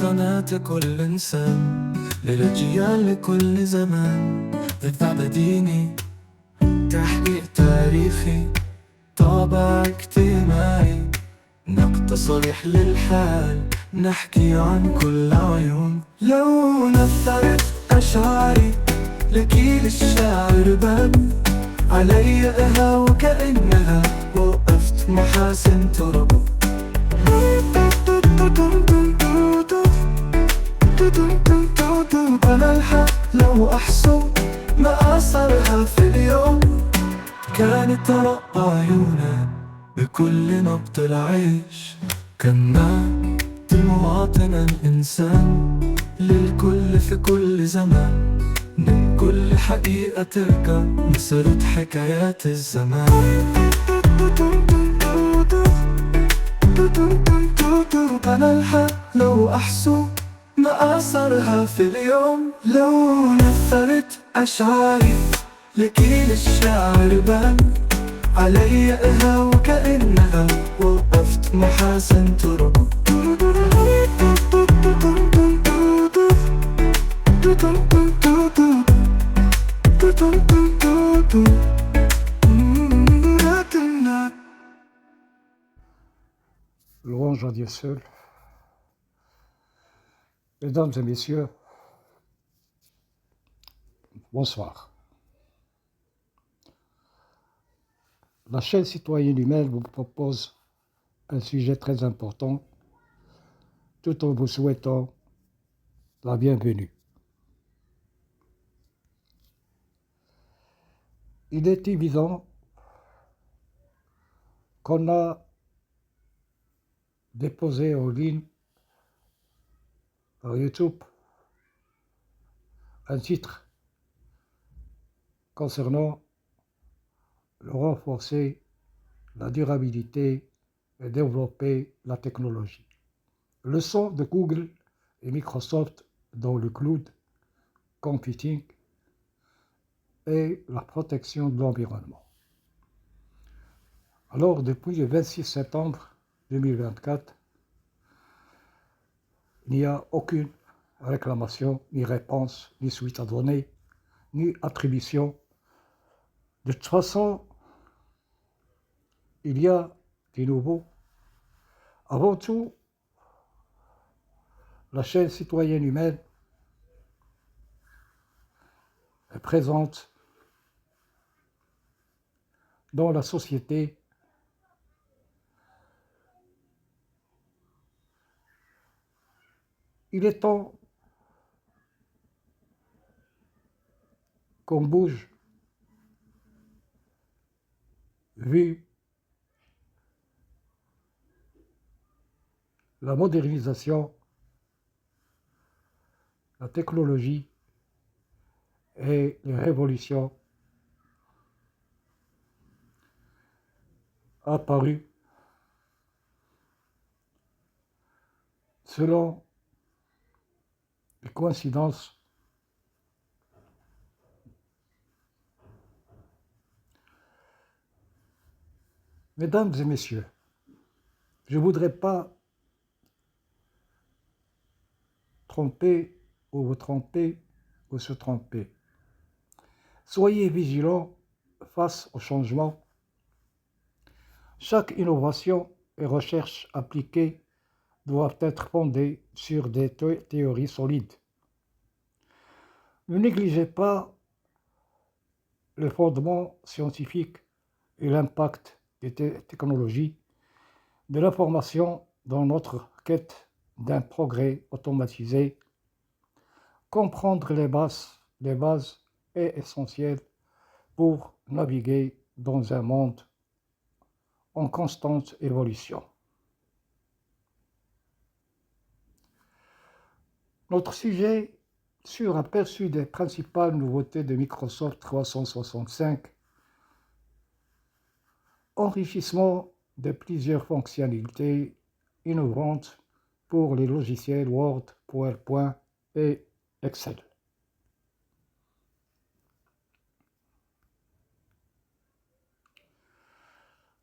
قناة كل إنسان، للأجيال لكل زمان. دفاع ديني، تحقيق تاريخي، طابع اجتماعي، نقد صريح للحال، نحكي عن كل عيون. لو نثرت أشعاري لجيل الشاعر بان، علي إها وكأنها وقفت محاسن تربه. أنا الحق لو أحسن ما أثرها في اليوم، كانت ترقى عيونا بكل نبض العيش. كنا المواطن الإنسان للكل في كل زمان، من كل حقيقة ترجع مسرت حكايات الزمان. أنا الحق لو أحسو ما أثرها في اليوم، لو نثرت أشعاري لجيل الشاعر بان، علي إها وكأنها وقفت محاسن تربه. Louange à Dieu seul. Mesdames et messieurs, bonsoir. La chaîne citoyenne humaine vous propose un sujet très important, tout en vous souhaitant la bienvenue. Il est évident qu'on a déposé en ligne par YouTube un titre concernant le renforcer la durabilité et développer la technologie. Leçon de Google et Microsoft dans le cloud computing et la protection de l'environnement. Alors, depuis le 26 septembre 2024, il n'y a aucune réclamation, ni réponse, ni suite à donner, ni attribution. De toute façon, il y a du nouveau. Avant tout, la chaîne citoyenne humaine est présente dans la société. Il est temps qu'on bouge, vu la modernisation, la technologie et les révolutions apparues selon les coïncidences. Mesdames et messieurs, je ne voudrais pas tromper ou vous tromper ou se tromper. Soyez vigilants face au changement. Chaque innovation et recherche appliquée doivent être fondées sur des théories solides. Ne négligez pas le fondement scientifique et l'impact des technologies de l'information dans notre quête d'un progrès automatisé. Comprendre les bases est essentiel pour naviguer dans un monde en constante évolution. Notre sujet sur aperçu des principales nouveautés de Microsoft 365, enrichissement de plusieurs fonctionnalités innovantes pour les logiciels Word, PowerPoint et Excel.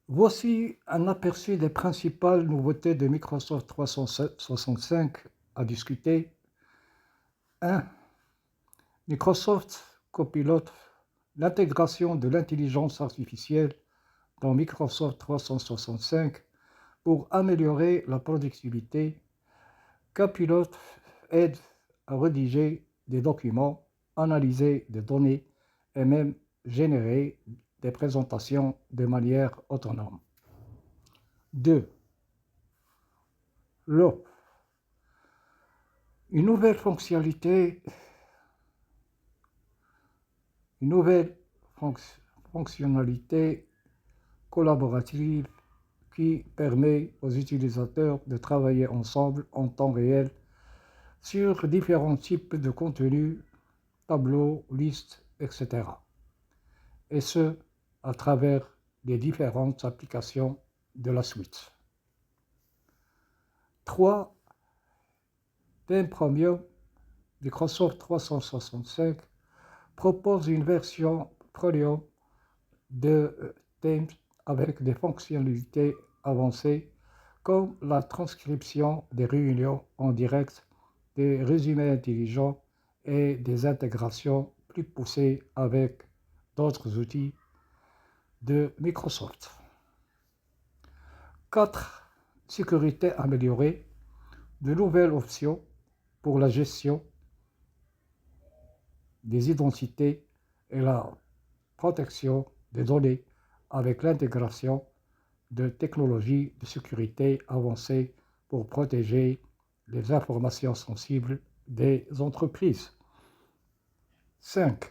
Voici un aperçu des principales nouveautés de Microsoft 365 à discuter. 1. Microsoft Copilot, l'intégration de l'intelligence artificielle dans Microsoft 365 pour améliorer la productivité. Copilot aide à rédiger des documents, analyser des données et même générer des présentations de manière autonome. 2. L'OP, une nouvelle fonctionnalité collaborative qui permet aux utilisateurs de travailler ensemble en temps réel sur différents types de contenus, tableaux, listes, etc. Et ce, à travers les différentes applications de la suite. 3. Theme Premium, Microsoft 365 propose une version premium de Teams avec des fonctionnalités avancées comme la transcription des réunions en direct, des résumés intelligents et des intégrations plus poussées avec d'autres outils de Microsoft. 4. Sécurité améliorée, de nouvelles options pour la gestion des identités et la protection des données avec l'intégration de technologies de sécurité avancées pour protéger les informations sensibles des entreprises. 5.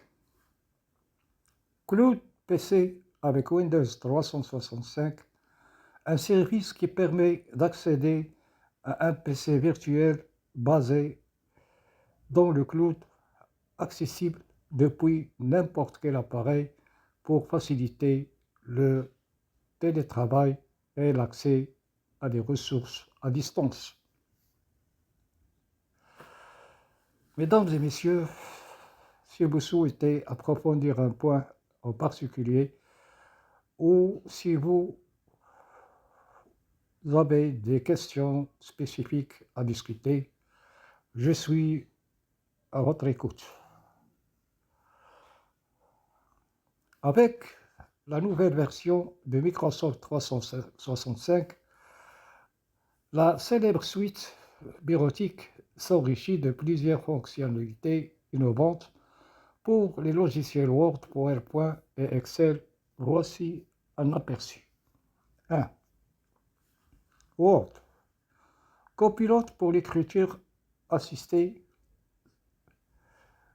Cloud PC avec Windows 365, un service qui permet d'accéder à un PC virtuel basé dans le cloud, accessible depuis n'importe quel appareil pour faciliter le télétravail et l'accès à des ressources à distance. Mesdames et messieurs, si vous souhaitez approfondir un point en particulier ou si vous avez des questions spécifiques à discuter, je suis à votre écoute. Avec la nouvelle version de Microsoft 365, la célèbre suite bureautique s'enrichit de plusieurs fonctionnalités innovantes pour les logiciels Word, PowerPoint et Excel. Voici un aperçu. 1. Word. Copilote pour l'écriture assistée.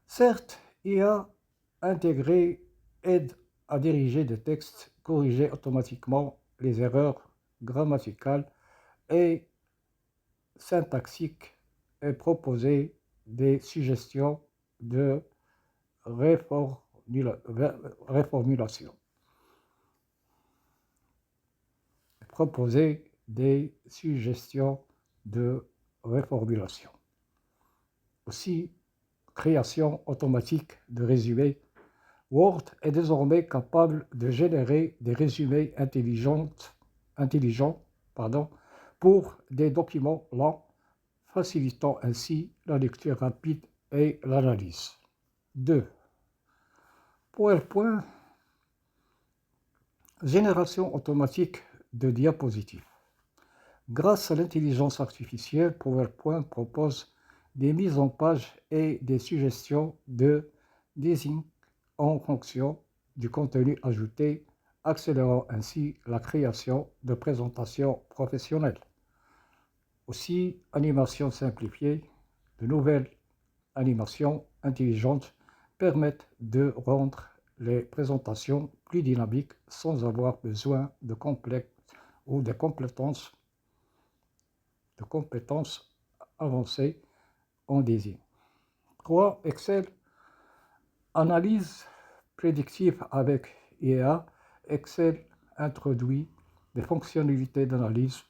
Certes, IA intégrée aide à diriger des textes, corriger automatiquement les erreurs grammaticales et syntaxiques et proposer des suggestions de réformulation. Proposer des suggestions de réformulation. Aussi, création automatique de résumés. Word est désormais capable de générer des résumés intelligents pour des documents lents, facilitant ainsi la lecture rapide et l'analyse. 2. PowerPoint, génération automatique de diapositives. Grâce à l'intelligence artificielle, PowerPoint propose des mises en page et des suggestions de design en fonction du contenu ajouté, accélérant ainsi la création de présentations professionnelles. Aussi, animation simplifiée, de nouvelles animations intelligentes permettent de rendre les présentations plus dynamiques sans avoir besoin de complexes ou de compétences avancées en design. 3. Excel. Analyse prédictive avec IA. Excel introduit des fonctionnalités d'analyse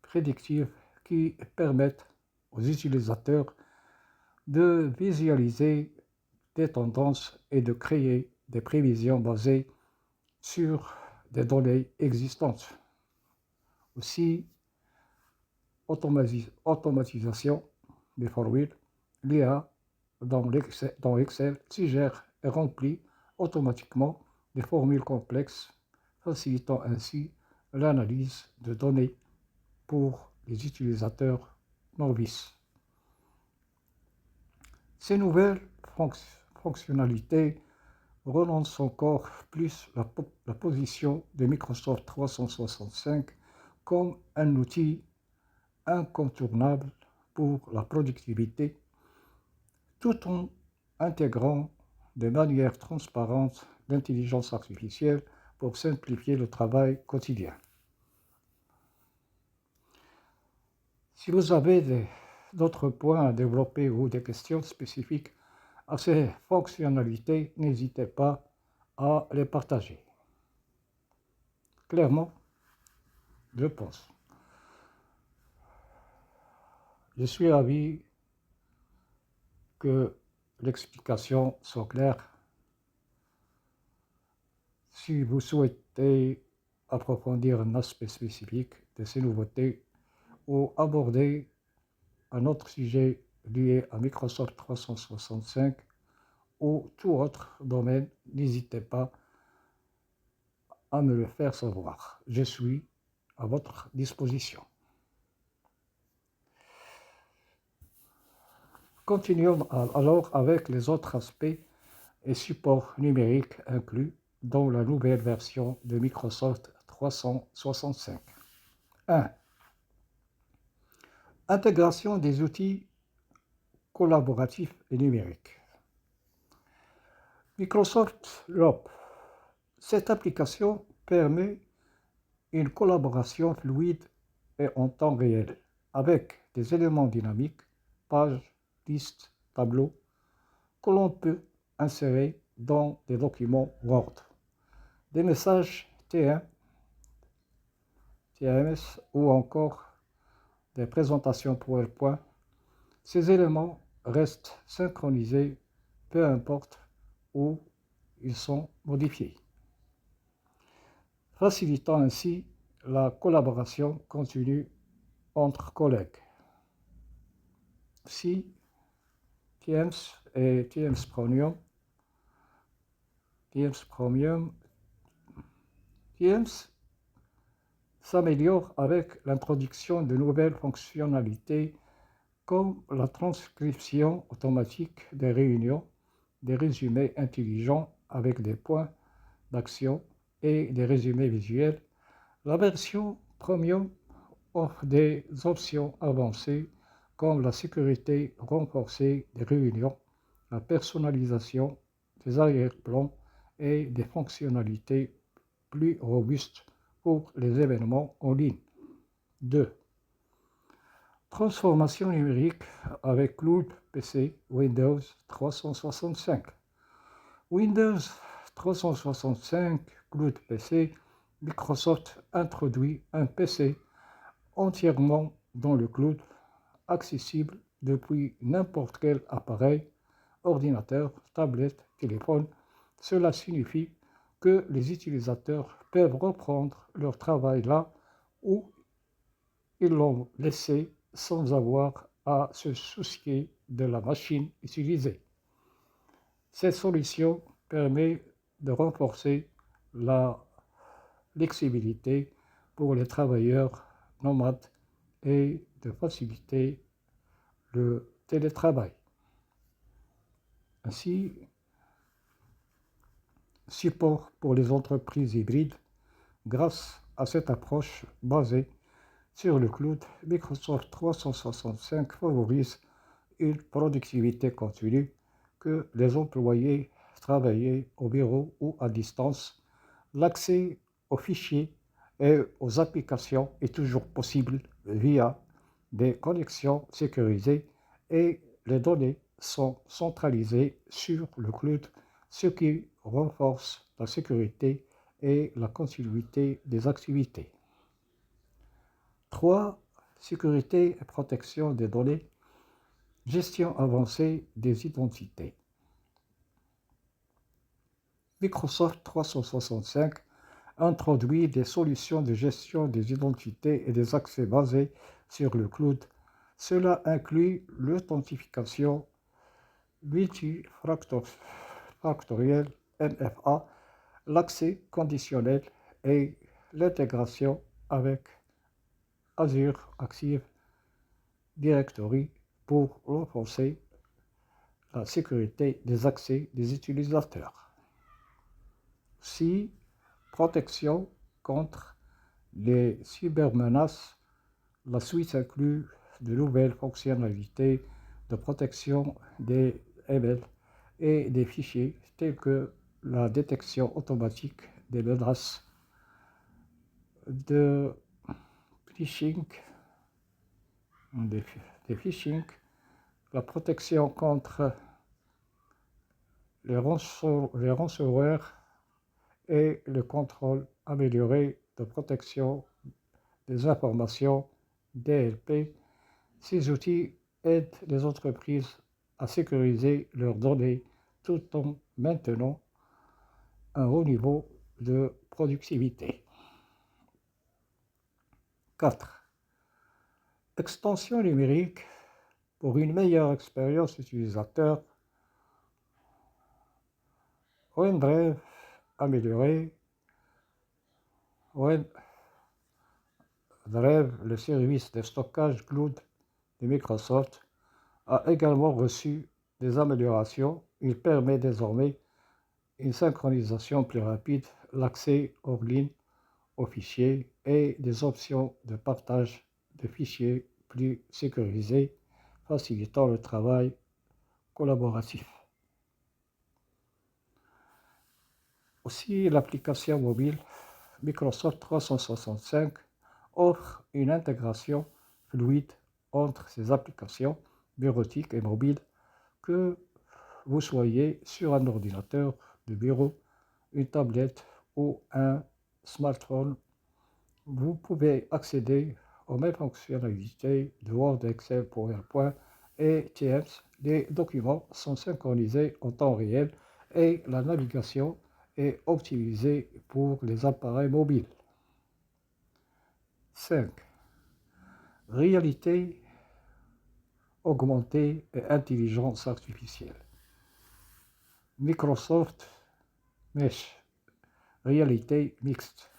prédictive qui permettent aux utilisateurs de visualiser des tendances et de créer des prévisions basées sur des données existantes. Aussi, automatisation des formules, l'IA dans Excel suggère et remplit automatiquement des formules complexes, facilitant ainsi l'analyse de données pour les utilisateurs novices. Ces nouvelles fonctionnalités relancent encore plus la position de Microsoft 365 comme un outil incontournable pour la productivité, tout en intégrant de manière transparente l'intelligence artificielle pour simplifier le travail quotidien. Si vous avez d'autres points à développer ou des questions spécifiques à ces fonctionnalités, n'hésitez pas à les partager. Clairement, je pense. Je suis ravi que l'explication soit claire. Si vous souhaitez approfondir un aspect spécifique de ces nouveautés ou aborder un autre sujet lié à Microsoft 365 ou tout autre domaine, n'hésitez pas à me le faire savoir. Je suis à votre disposition. Continuons alors avec les autres aspects et supports numériques inclus dans la nouvelle version de Microsoft 365. 1. Intégration des outils collaboratifs et numériques. Microsoft Loop. Cette application permet une collaboration fluide et en temps réel avec des éléments dynamiques, pages, listes, tableaux, que l'on peut insérer dans des documents Word, des messages T1, TMS ou encore des présentations PowerPoint. Ces éléments restent synchronisés, peu importe où ils sont modifiés, facilitant ainsi la collaboration continue entre collègues. Si Teams et Teams Premium s'améliore avec l'introduction de nouvelles fonctionnalités comme la transcription automatique des réunions, des résumés intelligents avec des points d'action et des résumés visuels. La version Premium offre des options avancées comme la sécurité renforcée des réunions, la personnalisation des arrière-plans et des fonctionnalités plus robustes pour les événements en ligne. 2. Transformation numérique avec Cloud PC Windows 365. Windows 365 Cloud PC, Microsoft introduit un PC entièrement dans le cloud, accessible depuis n'importe quel appareil, ordinateur, tablette, téléphone. Cela signifie que les utilisateurs peuvent reprendre leur travail là où ils l'ont laissé sans avoir à se soucier de la machine utilisée. Cette solution permet de renforcer la flexibilité pour les travailleurs nomades et de faciliter le télétravail. Ainsi, support pour les entreprises hybrides. Grâce à cette approche basée sur le cloud, Microsoft 365 favorise une productivité continue, que les employés travaillent au bureau ou à distance. L'accès aux fichiers et aux applications est toujours possible via des connexions sécurisées et les données sont centralisées sur le cloud, ce qui renforce la sécurité et la continuité des activités. 3. Sécurité et protection des données. Gestion avancée des identités. Microsoft 365 introduit des solutions de gestion des identités et des accès basées sur le cloud. Cela inclut l'authentification multifactorielle MFA, l'accès conditionnel et l'intégration avec Azure Active Directory pour renforcer la sécurité des accès des utilisateurs. Si protection contre les cybermenaces, la suite inclut de nouvelles fonctionnalités de protection des emails et des fichiers tels que la détection automatique des menaces de phishing, la protection contre les ransomware et le contrôle amélioré de protection des informations DLP. Ces outils aident les entreprises à sécuriser leurs données tout en maintenant un haut niveau de productivité. 4. Extension numérique pour une meilleure expérience utilisateur. OneDrive amélioré. OneDrive, le service de stockage cloud de Microsoft, a également reçu des améliorations. Il permet désormais une synchronisation plus rapide, l'accès hors ligne aux fichiers et des options de partage de fichiers plus sécurisées, facilitant le travail collaboratif. Aussi, l'application mobile Microsoft 365 offre une intégration fluide entre ces applications bureautiques et mobiles, que vous soyez sur un ordinateur de bureau, une tablette ou un smartphone. Vous pouvez accéder aux mêmes fonctionnalités de Word, Excel, PowerPoint et Teams. Les documents sont synchronisés en temps réel et la navigation est optimisée pour les appareils mobiles. 5. Réalité augmentée et intelligence artificielle. Microsoft Mesh, réalité mixte.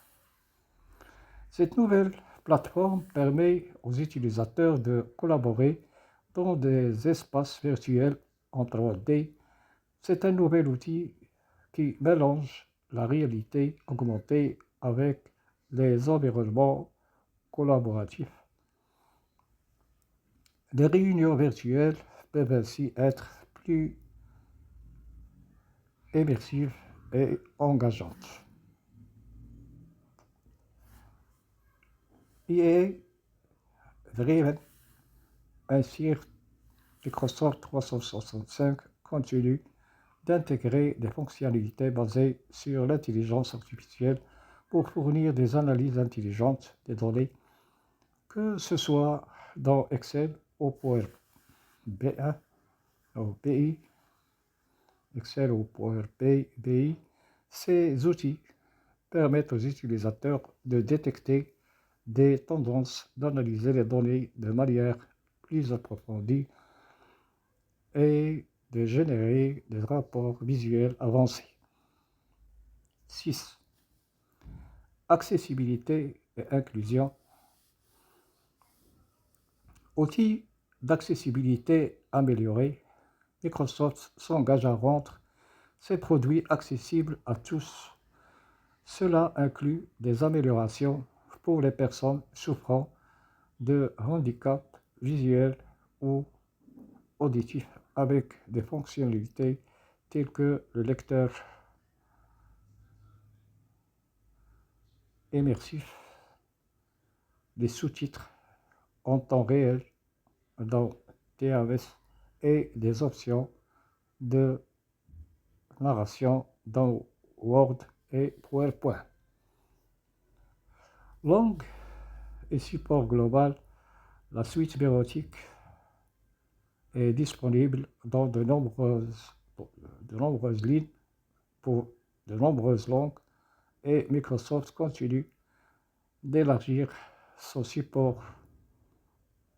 Cette nouvelle plateforme permet aux utilisateurs de collaborer dans des espaces virtuels en 3D. C'est un nouvel outil qui mélange la réalité augmentée avec les environnements collaboratifs. Les réunions virtuelles peuvent ainsi être plus immersives et engageantes. EA Driven, ainsi Microsoft 365 continue d'intégrer des fonctionnalités basées sur l'intelligence artificielle pour fournir des analyses intelligentes des données, que ce soit dans Excel ou Power BI, Excel ou Power BI. Ces outils permettent aux utilisateurs de détecter des tendances, d'analyser les données de manière plus approfondie et de générer des rapports visuels avancés. 6. Accessibilité et inclusion. Outils d'accessibilité améliorés, Microsoft s'engage à rendre ses produits accessibles à tous. Cela inclut des améliorations pour les personnes souffrant de handicap visuel ou auditif, avec des fonctionnalités telles que le lecteur immersif, les sous-titres en temps réel dans TAS et des options de narration dans Word et PowerPoint. Langue et support global, la suite bureautique est disponible dans de nombreuses lignes pour de nombreuses langues, et Microsoft continue d'élargir son support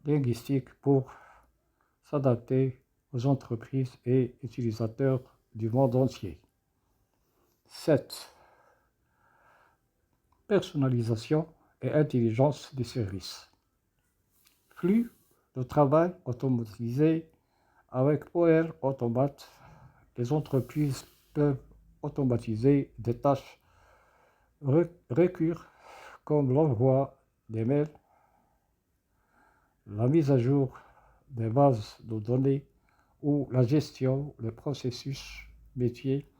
linguistique pour s'adapter aux entreprises et utilisateurs du monde entier. 7. Personnalisation et intelligence des services. Flux de travail automatisé avec Power Automate. Les entreprises peuvent automatiser des tâches récurrentes comme l'envoi des mails, la mise à jour des bases de données ou la gestion des processus métiers.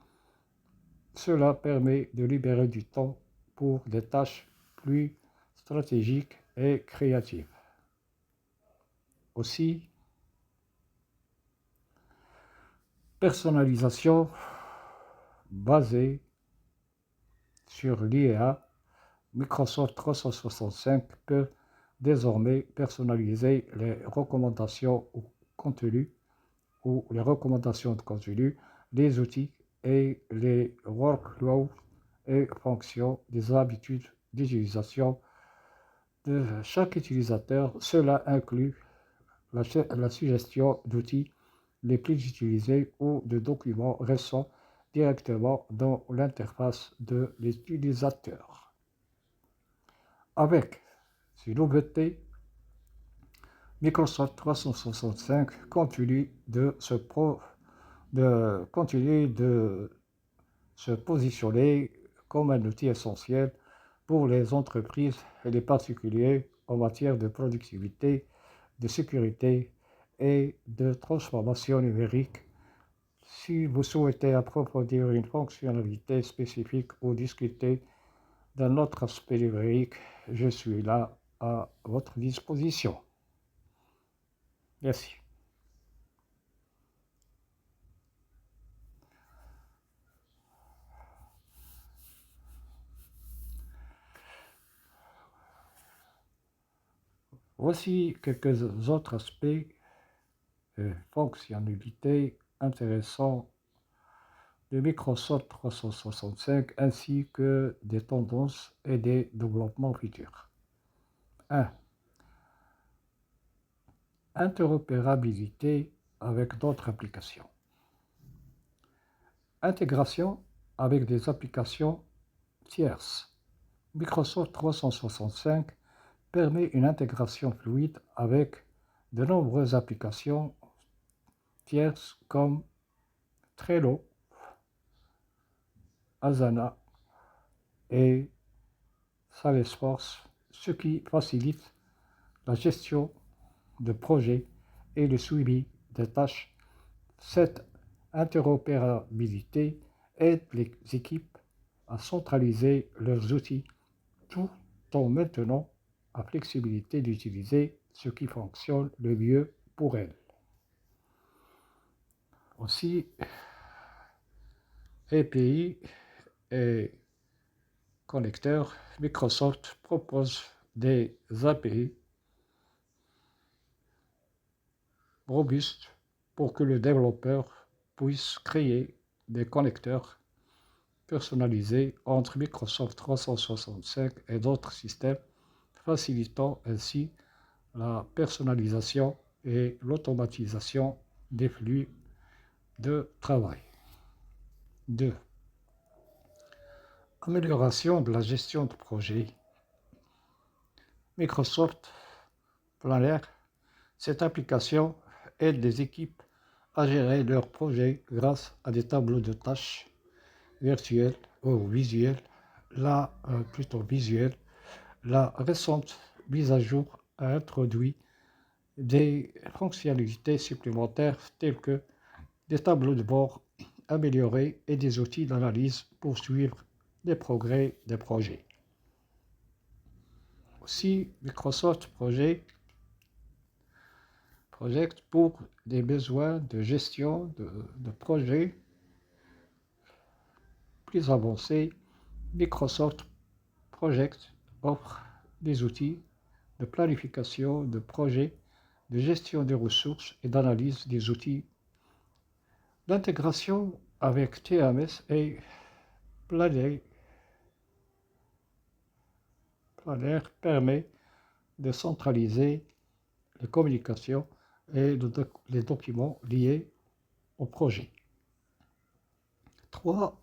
Cela permet de libérer du temps pour des tâches plus stratégiques et créatives. Aussi, personnalisation basée sur l'IA, Microsoft 365 peut désormais personnaliser les recommandations de contenu, les outils et les workflows et fonctions des habitudes d'utilisation de chaque utilisateur. Cela inclut la suggestion d'outils les plus utilisés ou de documents récents directement dans l'interface de l'utilisateur. Avec ces nouveautés, Microsoft 365 continue de se positionner comme un outil essentiel pour les entreprises et les particuliers en matière de productivité, de sécurité et de transformation numérique. Si vous souhaitez approfondir une fonctionnalité spécifique ou discuter d'un autre aspect numérique, je suis là à votre disposition. Merci. Voici quelques autres aspects et fonctionnalités intéressants de Microsoft 365 ainsi que des tendances et des développements futurs. 1. Interopérabilité avec d'autres applications. Intégration avec des applications tierces. Microsoft 365 permet une intégration fluide avec de nombreuses applications tierces comme Trello, Asana et Salesforce, ce qui facilite la gestion de projets et le suivi des tâches. Cette interopérabilité aide les équipes à centraliser leurs outils tout en maintenant la flexibilité d'utiliser ce qui fonctionne le mieux pour elles. Aussi, API et connecteurs, Microsoft propose des API robustes pour que le développeur puisse créer des connecteurs personnalisés entre Microsoft 365 et d'autres systèmes, facilitant ainsi la personnalisation et l'automatisation des flux de travail. 2. Amélioration de la gestion de projet. Microsoft Planner, cette application aide les équipes à gérer leurs projets grâce à des tableaux de tâches virtuels ou visuels. La récente mise à jour a introduit des fonctionnalités supplémentaires telles que des tableaux de bord améliorés et des outils d'analyse pour suivre les progrès des projets. Aussi, Microsoft Project pour des besoins de gestion de projets plus avancés. Microsoft Project offre des outils de planification de projets, de gestion des ressources et d'analyse des outils. L'intégration avec TMS et Planner permet de centraliser les communications et les documents liés au projet. 3.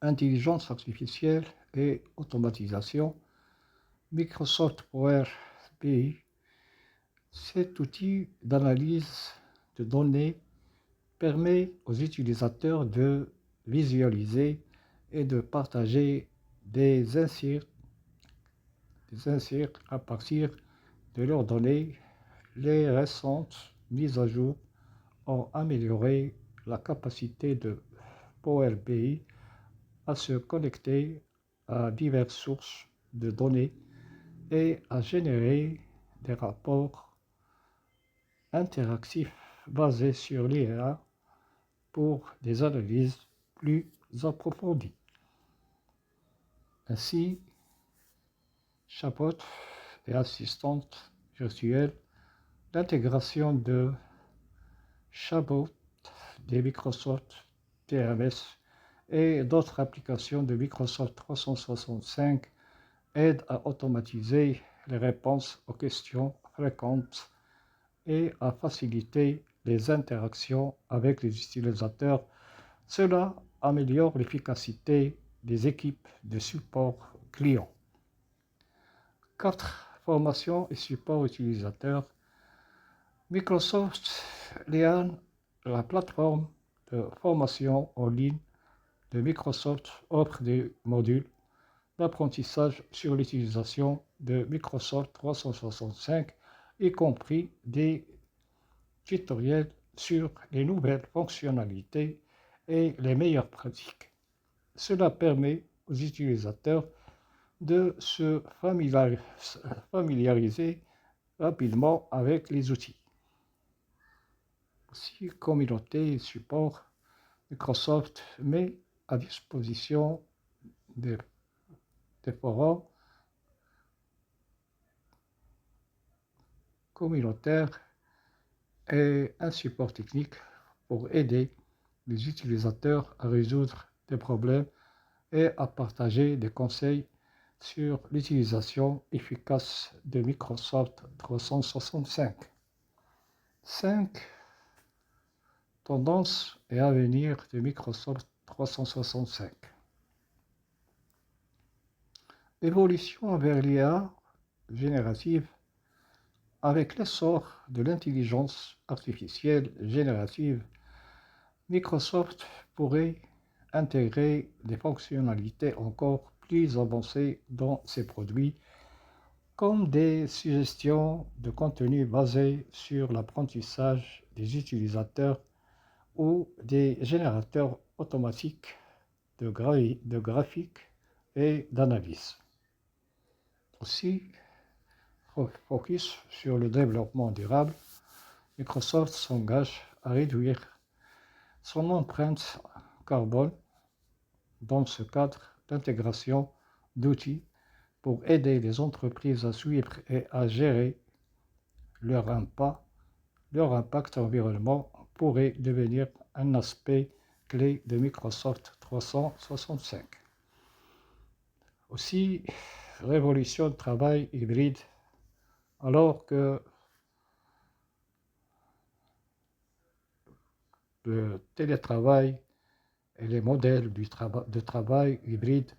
Intelligence artificielle et automatisation. Microsoft Power BI. Cet outil d'analyse de données permet aux utilisateurs de visualiser et de partager des insights à partir de leurs données. Les récentes mises à jour ont amélioré la capacité de Power BI à se connecter à diverses sources de données et à générer des rapports interactifs basés sur l'IA pour des analyses plus approfondies. Ainsi, chatbot et assistantes virtuelles, l'intégration de chatbot des Microsoft TMS et d'autres applications de Microsoft 365 aide à automatiser les réponses aux questions fréquentes et à faciliter les interactions avec les utilisateurs. Cela améliore l'efficacité des équipes de support client. 4. Formation et support utilisateur. Microsoft Learn, la plateforme de formation en ligne de Microsoft, offre des modules d'apprentissage sur l'utilisation de Microsoft 365, y compris des tutoriels sur les nouvelles fonctionnalités et les meilleures pratiques. Cela permet aux utilisateurs de se familiariser rapidement avec les outils. Aussi, communauté et support, Microsoft met à disposition des forums communautaires et un support technique pour aider les utilisateurs à résoudre des problèmes et à partager des conseils sur l'utilisation efficace de Microsoft 365. 5. Tendances et avenir de Microsoft 365. Évolution vers l'IA générative. Avec l'essor de l'intelligence artificielle générative, Microsoft pourrait intégrer des fonctionnalités encore plus avancées dans ses produits, comme des suggestions de contenu basées sur l'apprentissage des utilisateurs ou des générateurs automatiques de graphiques et d'analyse. Aussi, focus sur le développement durable, Microsoft s'engage à réduire son empreinte carbone. Dans ce cadre, l'intégration d'outils pour aider les entreprises à suivre et à gérer leur impact environnemental pourrait devenir un aspect clé de Microsoft 365. Aussi, révolution de travail hybride, alors que le télétravail et les modèles de travail hybride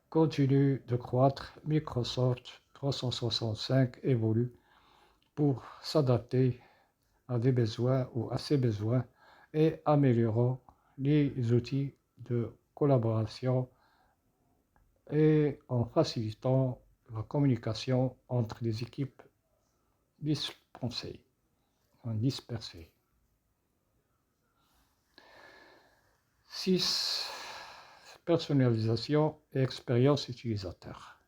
continuent de croître, Microsoft 365 évolue pour s'adapter à des besoins ou à ces besoins et améliorant les outils de collaboration et en facilitant la communication entre les équipes dispersées. 6. Personnalisation et expérience utilisateur.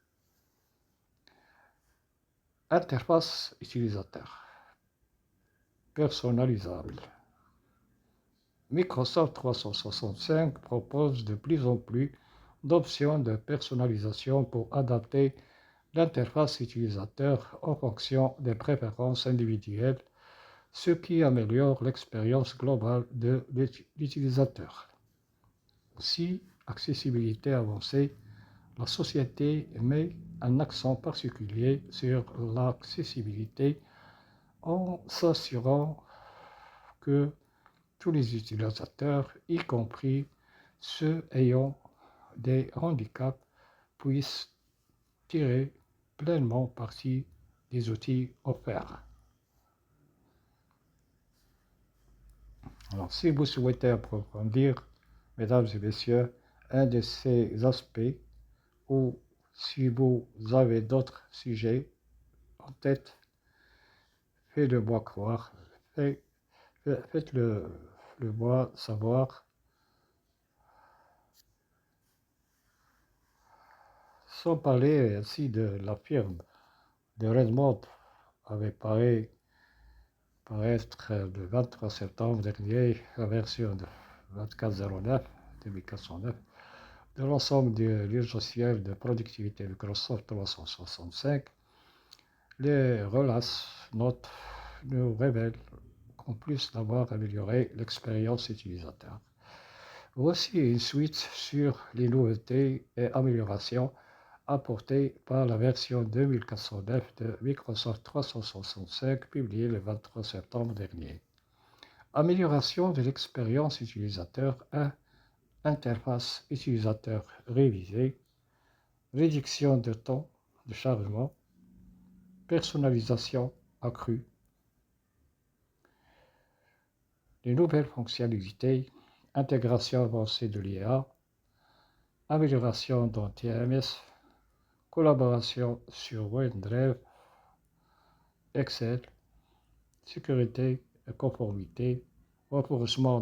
Interface utilisateur personnalisable. Microsoft 365 propose de plus en plus d'options de personnalisation pour adapter l'interface utilisateur en fonction des préférences individuelles, ce qui améliore l'expérience globale de l'utilisateur. Aussi, accessibilité avancée, la société met un accent particulier sur l'accessibilité en s'assurant que tous les utilisateurs, y compris ceux ayant des handicaps, puissent tirer pleinement parti des outils offerts. Alors, si vous souhaitez approfondir, mesdames et messieurs, un de ces aspects, ou si vous avez d'autres sujets en tête, faites-le moi croire, faites-le moi savoir, sans parler ainsi de la firme de Redmond avait paraître le 23 septembre dernier la version de 24.09, 2409, de l'ensemble du logiciel de productivité Microsoft 365. Les relaces notes nous révèlent qu'en plus d'avoir amélioré l'expérience utilisateur, voici une suite sur les nouveautés et améliorations apportées par la version 2409 de Microsoft 365 publiée le 23 septembre dernier. Amélioration de l'expérience utilisateur 1, interface utilisateur révisée, réduction de temps de chargement, personnalisation accrue, les nouvelles fonctionnalités, intégration avancée de l'IA, amélioration dans TMS, collaboration sur OneDrive, Excel, sécurité et conformité, renforcement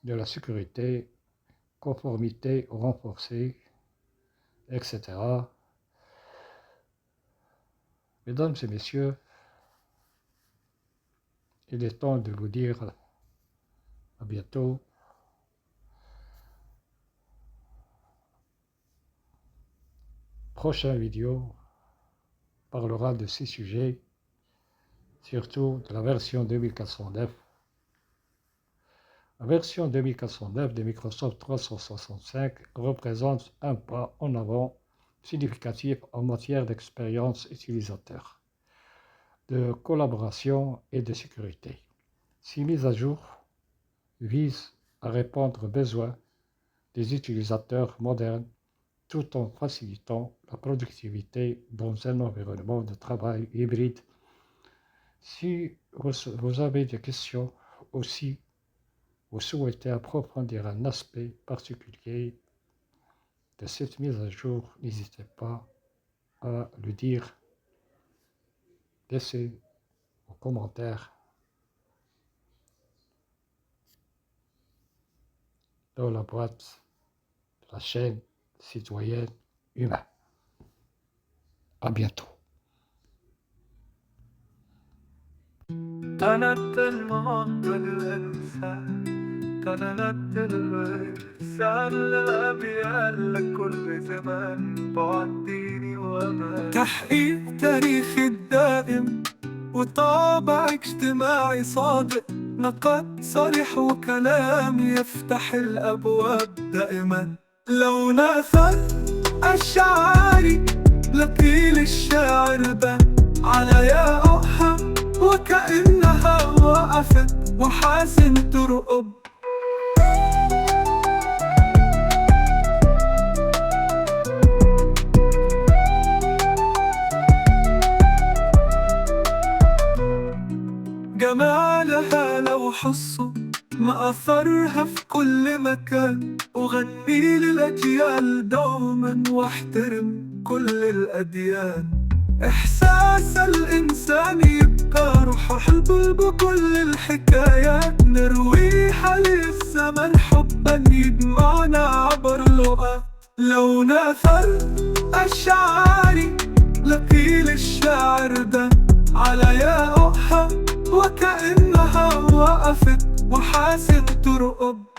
de la sécurité, conformité renforcée, etc. Mesdames et messieurs, il est temps de vous dire à bientôt. Prochaine vidéo parlera de ces sujets, surtout de la version 2409. La version 2409 de Microsoft 365 représente un pas en avant significatif en matière d'expérience utilisateur, de collaboration et de sécurité. Ces mises à jour visent à répondre aux besoins des utilisateurs modernes tout en facilitant la productivité dans un environnement de travail hybride. Si vous avez des questions aussi, vous souhaitez approfondir un aspect particulier de cette mise à jour, n'hésitez pas à le dire. Laissez vos commentaires dans la boîte de la chaîne citoyenne humaine. À bientôt. طلبت المعطل الإنسان طلبت الإنسان الغبي قال كل زمان بعديني وأمان تحقيق تاريخي الدائم وطابع اجتماعي صادق نقد صريح وكلام يفتح الأبواب دائما لو نثر أشعاري لقيل الشاعر بان على ياقوها وكأنها وقفت وحاسن ترقب جمالها لو حصوا ما أثرها في كل مكان وغني للأجيال دوما واحترم كل الأديان إحساس الإنسان يبقى روح حلب بكل الحكايات نروي حالي الزمن حبا يجمعنا عبر اللغات لو نثر أشعاري لقيل الشاعر ده على ياقوها وكأنها وقفت وحاسن ترقب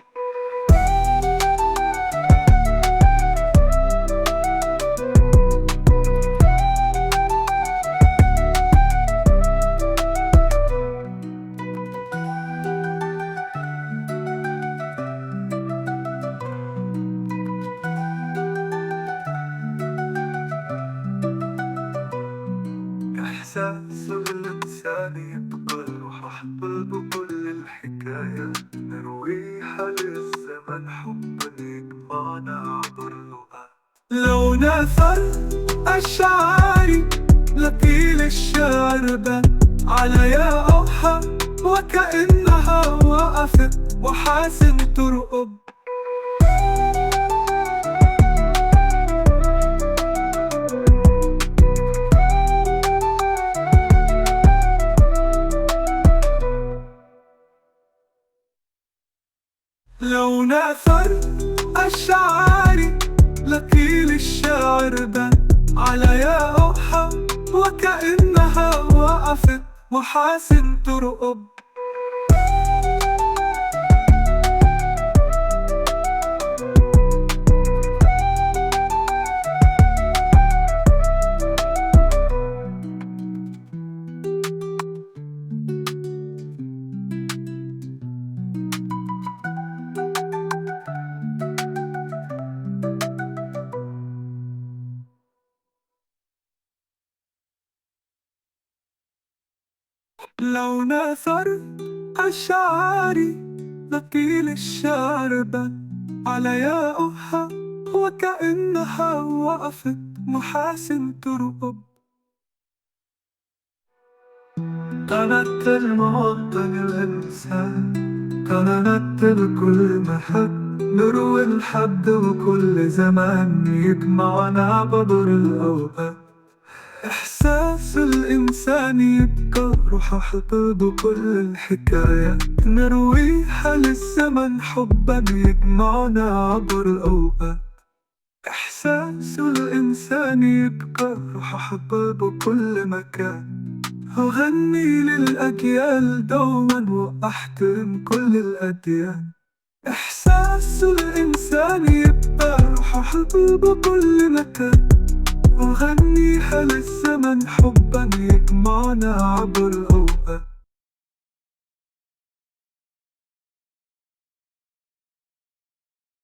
أحباب كل الحكايات نرويها للزمن حبا يجمعنا عبر اللغات. لو نثر أشعاري لطيل الشعر بان على يا أوحى وكأنها وقفت وحاسن ترقب. لو نثر أشعاري لطيل الشعر بان على يا أوحى وكأنها وقفت وحاسن ترقب. لو نثر أشعاري لطيل الشعر بان على يا أوحى وكأنها وقفت محاسن ترقب. كانت الموطن الإنسان كانت الكل محب نروي الحد وكل زمان يجمعنا بدر الأوقات. إحساس الإنسان يبقى روح أحباب كل الحكايات نرويها للزمن حبا يجمعنا عبر الأوقات. إحساس الإنسان يبقى روح أحباب كل مكان أغني للأجيال دوما وأحترم كل الأديان. إحساس الإنسان يبقى روح أحباب كل مكان أغنيها للزمن حبا يجمعنا